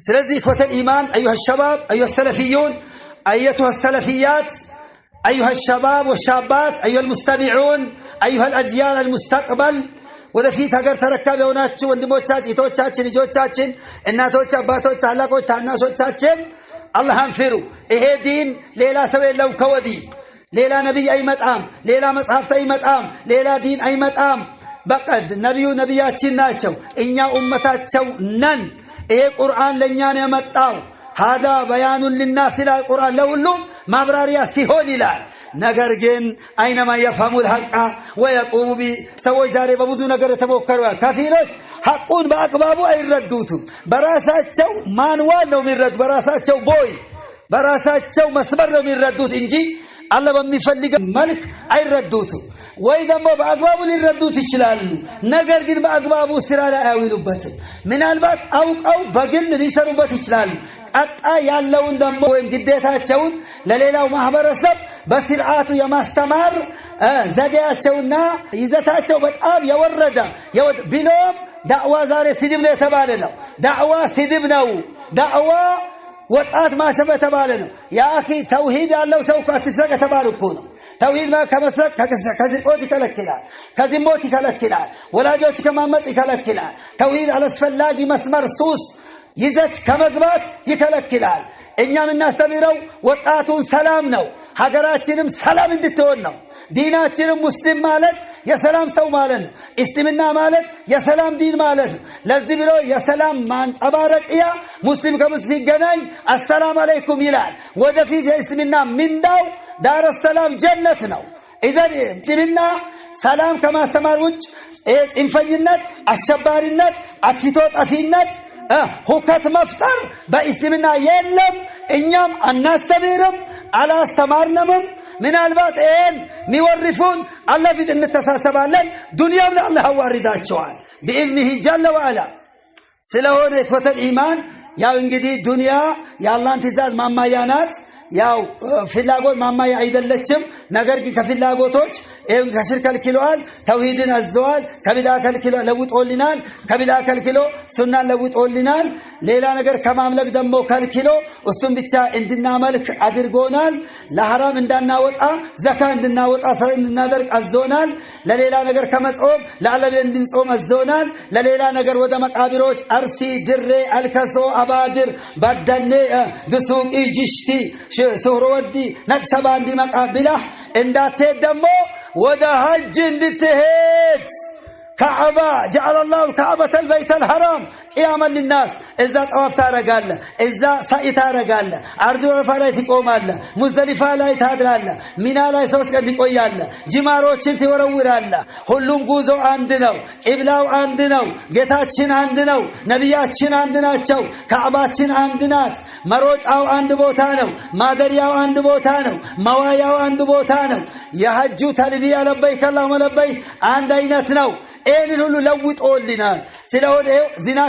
سلذي إخوة الإيمان أيها الشباب أيها السلفيون أيتها السلفيات أيها الشباب والشابات أيها المستمعون أيها الأجيال المستقبل ወደፊት ሀገር ተረካቢ ሆናችሁ ወንድሞቻችን እህቶቻችን ልጆቻችን እናቶች አባቶች ታላቆች ታናሾቻችን አላህን ፍሩ ይሄ ዲን ሌላ ሰው የለው ከወዲህ ሌላ ነብይ አይመጣም ሌላ መጽሐፍ አይመጣም ሌላ ዲን አይመጣም በቀድ ነብያችን ናቸው እኛ ኡመታቸው ነን ይሄ ቁርአን ለኛ ነው የመጣው هذا بيان للناس الى القران لولو مابراريا سيهون الى نغرغن اينما يفهم الحق ويقوم بسوي زاري ببዙ ነገር ተሞከረዋል ከፊሎች ሐቁን በአግባቡ አይረዱትም በራሳቸው ማንዋል ነው የሚረዱት በራሳቸው ቦይ በራሳቸው መስመር ነው የሚረዱት እንጂ አላህ በሚፈልገው መልክ አይረዱትም ወይ ደግሞ በአግባቡ ሊረዱት ይችላሉ ነገር ግን በአግባቡ ስራ ላይ አይውሉበትም ምናልባት አውቀው በግል ሊሰሩበት ይችላሉ ቀጣ ያለውን ደግሞ ወይም ግዴታቸውን ለሌላው ማህበረሰብ በስርዓቱ የማስተማር ዘዴያቸውና ይዘታቸው በጣም የወረደ ቢሎም ዳዕዋ ዛሬ ስድብ ነው የተባለ ነው ዳዕዋ ስድብ ነው ዳዕዋ ወጣት ማሸበ ተባለ ነው ያኺ ተውሂድ ያለው ሰው ካስሰቀ ተባለ እኮ ነው ተውሂድ ከመስረቅ ከዝቆት ይከለክላል ከዝሞት ይከለክላል ወላጆች ከማመጽ ይከለክላል ተውሂድ አላስፈላጊ መስመር ሱስ ይዘት ከመግባት ይከለክላል እኛም እናስተምረው ወጣቱን ሰላም ነው ሀገራችንም ሰላም እንድትሆን ነው ዲናችንም ሙስሊም ማለት የሰላም ሰው ማለት ነው እስልምና ማለት የሰላም ዲን ማለት ነው ለዚህ ብሎ የሰላም ማንጸባረቂያ ሙስሊም ከሙስሊም ይገናኝ አሰላሙ አለይኩም ይላል ወደፊት የእስልምና ምንዳው ዳር ሰላም ጀነት ነው ኢዘን እስልምና ሰላም ከማስተማር ውጭ ጽንፈኝነት አሸባሪነት አጥፍቶ ጠፊነት ሁከት መፍጠር በእስልምና የለም እኛም አናስተምርም አላስተማርንም ምናልባት ሚወርፉን አላህ ፊት እንተሳሰባለን ዱንያም ለአላህ አዋርዳቸዋል بإذنه جل وعلا ስለሆነ ኢኽወተል ኢማን ያው እንግዲህ ዱንያ የአላህን ትእዛዝ ማማያናት ያው ፍላጎት ማማያ አይደለችም ነገር ግን ከፍላጎቶች ከሽርክ ከልክሏል ተውሂድን አዘዋል ከቢድዓ ከልክሎ ለውጦልናል ከቢድዓ ከልክሎ ሱናን ለውጦልናል ሌላ ነገር ከማምለክ ደግሞ ከልክሎ እሱን ብቻ እንድናመልክ አድርጎናል ለሐራም እንዳናወጣ ዘካ እንድናወጣ እንድናደርግ አዘውናል ለሌላ ነገር ከመጾም ለዓለም እንድንጾም አዘውናል ለሌላ ነገር ወደ መቃብሮች አርሲ ድሬ አልከሶ አባድር ባደኔ ድሱቂ ጅሽቲ ሱህሮወዲ ነቅሰባንዲ መቃብላ እንዳትሄድ ደግሞ ወደ ሐጅ እንድትሄድ كعبة جعل الله الكعبة البيت الحرام قياما للناس إذا طواف تارقال إذا سعي تارقال عرض رفا تقومال مزدلفة لا يتهدرال منا لا يسوس قد يقويال جماروچن تورورال ሁሉም ጉዞ አንድ ነው ቂብላው አንድ ነው ጌታችን አንድ ነው ነብያችን አንድ ናቸው ካዕባችን አንድ ናት መሮጫው አንድ ቦታ ነው ማደሪያው አንድ ቦታ ነው መዋያው አንድ ቦታ ነው የሐጁ ተልቢያ ለበይከ አላሁመ ለበይክ አንድ አይነት ነው ይሄንን ሁሉ ለውጦልናል ስለሆነ ዚና